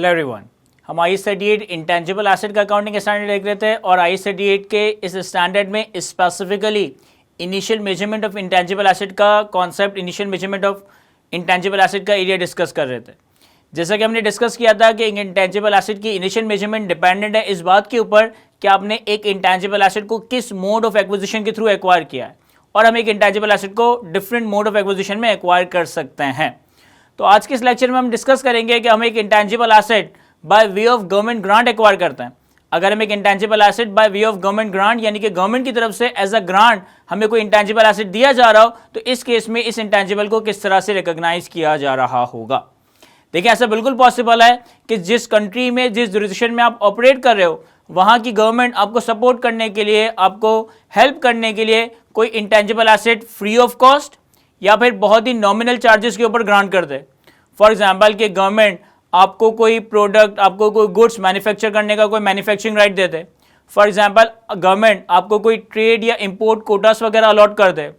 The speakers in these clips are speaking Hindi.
हेलो एवरीवन, हम IS38 इंटेंजिबल एसेट का अकाउंटिंग स्टैंडर्ड देख रहे थे और IS38 के इस स्टैंडर्ड में specifically initial measurement of intangible asset का concept, initial measurement of intangible asset का एरिया डिस्कस कर रहे थे। जैसा कि हमने डिस्कस किया था कि इंटेंजिबल एसेट की इनिशियल मेजरमेंट डिपेंडेंट है इस बात के ऊपर कि आपने एक इंटेंजिबल एसेट को किस मोड ऑफ एक्विजिशन के थ्रू एक्वायर किया है, और हम एक इंटेंजिबल एसेट को डिफरेंट मोड ऑफ एक्विजिशन में एक्वायर कर सकते हैं। तो आज के इस लेक्चर में हम डिस्कस करेंगे कि हम एक intangible asset by way of government grant acquire करते हैं। अगर हम एक intangible asset by way of government grant यानी कि गवर्नमेंट की तरफ से एज अ ग्रांट हमें कोई इंटेंजिबल एसेट दिया जा रहा हो, तो इस केस में इस इंटेंजिबल को किस तरह से रिकॉग्नाइज किया जा रहा होगा। देखिए, ऐसा बिल्कुल पॉसिबल है कि जिस कंट्री में, जिस जुरिडिक्शन में आप ऑपरेट कर रहे हो, वहां की गवर्नमेंट आपको सपोर्ट करने के लिए, आपको हेल्प करने के लिए कोई intangible asset free of cost या फिर बहुत ही नॉमिनल चार्जेस के ऊपर ग्रांट कर दे। फॉर एग्जाम्पल कि गवर्नमेंट आपको कोई प्रोडक्ट, आपको कोई गुड्स मैन्युफैक्चर करने का कोई manufacturing right they they. For example government आपको कोई ट्रेड या इंपोर्ट कोटास वगैरह अलॉट कर दे।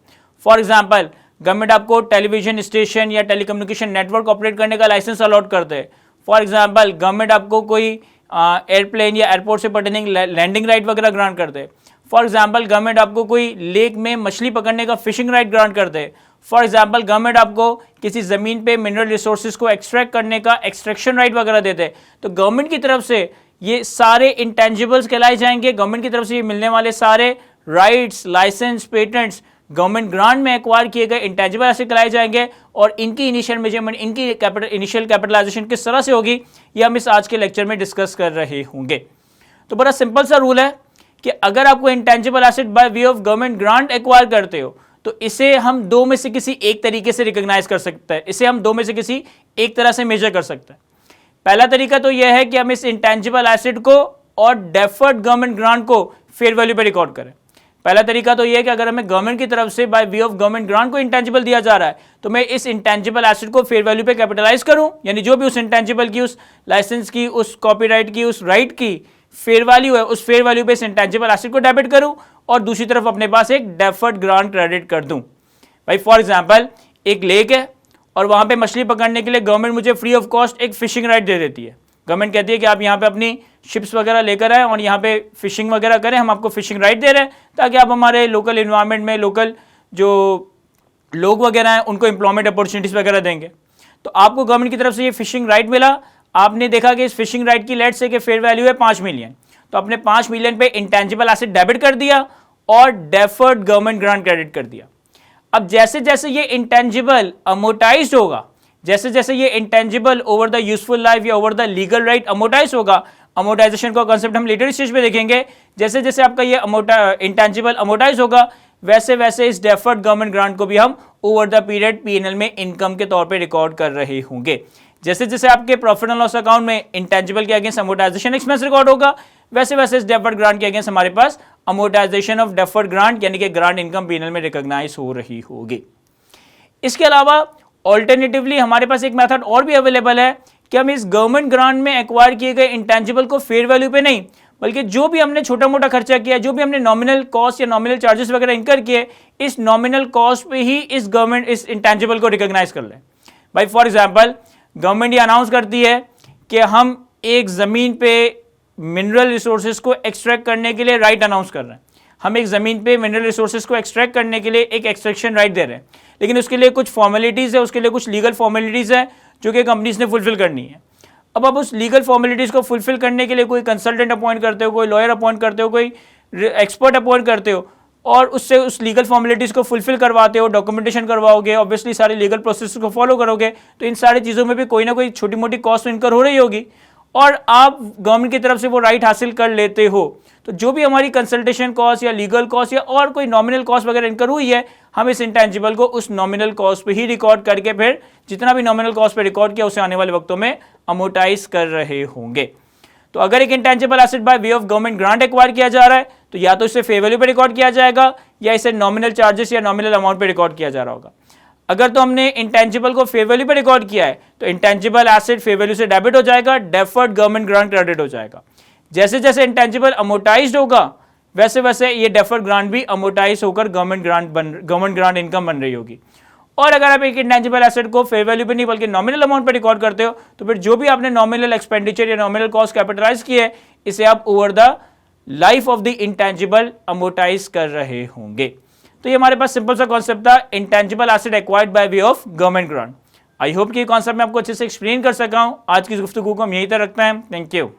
फॉर एग्जाम्पल गवर्नमेंट आपको टेलीविजन स्टेशन या टेलीकम्युनिकेशन नेटवर्क ऑपरेट करने का लाइसेंस अलॉट कर दे। फॉर एग्जाम्पल गवर्नमेंट आपको कोई एयरप्लेन या एयरपोर्ट से पर्टेनिंग लैंडिंग राइट वगैरह ग्रांट कर दे। फॉर एग्जाम्पल गवर्नमेंट आपको कोई लेक में मछली पकड़ने का फिशिंग राइट ग्रांट कर दे। फॉर एग्जाम्पल गवर्नमेंट आपको किसी ज़मीन पे मिनरल रिसोर्सेज को एक्सट्रैक्ट करने का एक्सट्रैक्शन राइट वगैरह देते हैं। तो गवर्नमेंट की तरफ से ये सारे इंटेंजिबल्स कहलाए जाएंगे। गवर्नमेंट की तरफ से ये मिलने वाले सारे rights, license, patents government grant में एक्वायर किए गए इंटेंजिबल एसेट कहलाए जाएंगे। और इनकी इनिशियल मेजरमेंट, इनकी इनिशियल कैपिटलाइजेशन किस तरह से होगी, ये हम इस आज के लेक्चर में डिस्कस कर रहे होंगे। तो बड़ा सिंपल सा रूल है कि अगर आपको intangible asset by way of government grant acquire करते हो तो इसे हम दो में से किसी एक तरीके से रिकॉग्नाइज कर सकते हैं। इसे हम दो में से किसी एक तरह से मेजर कर सकते हैं। पहला तरीका तो यह है कि हम इस इंटेंजिबल एसेट को और डेफर्ड गवर्नमेंट ग्रांट को फेयर वैल्यू पे रिकॉर्ड करें। पहला तरीका तो यह है कि अगर हमें गवर्नमेंट की तरफ से by way of government grant को इंटेंजिबल दिया जा रहा है तो मैं इस इंटेंजिबल एसेट को फेयर वैल्यू पे कैपिटलाइज करूं, यानी जो भी उस इंटेंजिबल की, उस लाइसेंस की, उस कॉपीराइट की, उस राइट की फेयर वैल्यू है, उस फेयर वैल्यू पे इस इंटेंजिबल एसेट को डेबिट करूं और दूसरी तरफ अपने पास एक डेफर्ड ग्रांट क्रेडिट कर दूं। भाई फॉर एग्जांपल एक लेक है और वहां पे मछली पकड़ने के लिए गवर्नमेंट मुझे फ्री ऑफ कॉस्ट एक फिशिंग राइट दे देती है। गवर्नमेंट कहती है कि आप यहाँ पे अपनी शिप्स वगैरह लेकर आए और यहाँ पे फिशिंग वगैरह करें, हम आपको फिशिंग राइट दे रहे हैं ताकि आप हमारे लोकल इन्वायरमेंट में लोकल जो लोग वगैरह हैं उनको एम्प्लॉयमेंट अपॉर्चुनिटीज वगैरह देंगे। तो आपको गवर्नमेंट की तरफ से ये फिशिंग राइट मिला। आपने देखा कि इस फिशिंग राइट की लेट से कि फेयर वैल्यू है 5 मिलियन, तो आपने 5 मिलियन पे इंटेंजिबल एसेट डेबिट कर दिया और डेफर्ड गवर्नमेंट ग्रांट क्रेडिट कर दिया। अब जैसे जैसे ये इंटेंजिबल अमोर्टाइज्ड होगा, जैसे जैसे ये intangible over the useful life या over the legal right amortise होगा, अमोर्टाइजेशन का कॉन्सेप्ट हम लेटर स्टेज पे देखेंगे, जैसे जैसे आपका ये इंटेंजिबल अमोर्टाइज होगा वैसे वैसे इस डेफर्ड गवर्नमेंट ग्रांट को भी हम ओवर द पीरियड P&L में इनकम के तौर पे रिकॉर्ड कर रहे होंगे। जैसे जैसे आपके प्रॉफिट एंड लॉस अकाउंट में इंटेंजिबल के अगेंस्ट अमोर्टाइजेशन एक्सपेंस रिकॉर्ड होगा, वैसे वैसे इस डेफर्ड ग्रांट के अगेंस्ट हमारे पास अमोर्टाइजेशन ऑफ डेफर्ड ग्रांट यानी कि ग्रांट इनकम P&L में रिकॉग्नाइज हो रही होगी। इसके अलावा ऑल्टरनेटिवली हमारे पास एक मेथड और भी अवेलेबल है कि हम इस गवर्नमेंट ग्रांट में एक्वायर किए गए इंटेंजिबल को फेयर वैल्यू पे नहीं, बल्कि जो भी हमने छोटा मोटा खर्चा किया, जो भी हमने नॉमिनल कॉस्ट या नॉमिनल चार्जेस वगैरह इनकर किए, इस नॉमिनल कॉस्ट पे ही इस इंटेंजिबल को रिकॉग्नाइज कर लें। भाई फॉर एग्जांपल गवर्नमेंट ये अनाउंस करती है कि हम एक ज़मीन पे मिनरल रिसोर्सेज को एक्सट्रैक्ट करने के लिए राइट अनाउंस कर रहे हैं। हम एक ज़मीन पे मिनरल रिसोर्सेज को एक्सट्रैक्ट करने के लिए एक एक्सट्रैक्शन राइट दे रहे हैं, लेकिन उसके लिए कुछ फॉर्मेलिटीज़ है, उसके लिए कुछ लीगल फॉर्मेलिटीज़ है जो कि कंपनीज ने फुलफिल करनी है। अब आप उस लीगल फॉर्मेलिटीज़ को फुलफिल करने के लिए कोई कंसल्टेंट अपॉइंट करते हो, कोई लॉयर अपॉइंट करते हो, कोई एक्सपर्ट अपॉइंट करते हो और उससे उस लीगल फॉर्मेलिटीज़ को फुलफिल करवाते हो, डॉक्यूमेंटेशन करवाओगे, ऑब्वियसली सारे लीगल प्रोसेस को फॉलो करोगे, तो इन सारी चीज़ों में भी कोई ना कोई छोटी मोटी कॉस्ट इनकर हो रही होगी और आप गवर्नमेंट की तरफ से वो राइट हासिल कर लेते हो। तो जो भी हमारी कंसल्टेशन कॉस्ट या लीगल कॉस्ट या और कोई नॉमिनल कॉस्ट वगैरह इनकर हुई है, हम इस इंटेंजिबल को उस नॉमिनल कॉस्ट पे ही रिकॉर्ड करके फिर जितना भी नॉमिनल कॉस्ट पे रिकॉर्ड किया उसे आने वाले वक्तों में अमोर्टाइज कर रहे होंगे। तो अगर एक intangible asset by way of government grant acquire किया जा रहा है तो या तो इसे फेयर वैल्यू पे रिकॉर्ड किया जाएगा या इसे नॉमिनल चार्जेस या नॉमिनल अमाउंट पे रिकॉर्ड किया जा रहा होगा। अगर तो हमने इंटेंजिबल को फेयर वैल्यू पे रिकॉर्ड किया है तो इंटेंजिबल एसेट फेयर वैल्यू से डेबिट हो जाएगा, डेफर्ड गवर्नमेंट ग्रांट क्रेडिट हो जाएगा। जैसे जैसे इंटेंजिबल अमोर्टाइज्ड होगा वैसे वैसे ये डेफर्ड ग्रांट भी अमोर्टाइज होकर गवर्नमेंट ग्रांट इनकम बन रही होगी। और अगर आप एक इंटेंजिबल एसेट को फेयर वैल्यू पे नहीं बल्कि नॉमिनल अमाउंट पे रिकॉर्ड करते हो तो फिर जो भी आपने नॉमिनल एक्सपेंडिचर या नॉमिनल कॉस्ट कैपिटलाइज की है इसे आप over the life of the intangible amortise कर रहे होंगे। तो ये हमारे पास सिंपल सा कॉन्सेप्ट था, intangible asset acquired by way of government grant. I hope कि ये कॉन्सेप्ट मैं आपको अच्छे से एक्सप्लेन कर सका हूं। आज की इस गुफ्तगू को हम यहीं तक रखते हैं। Thank you.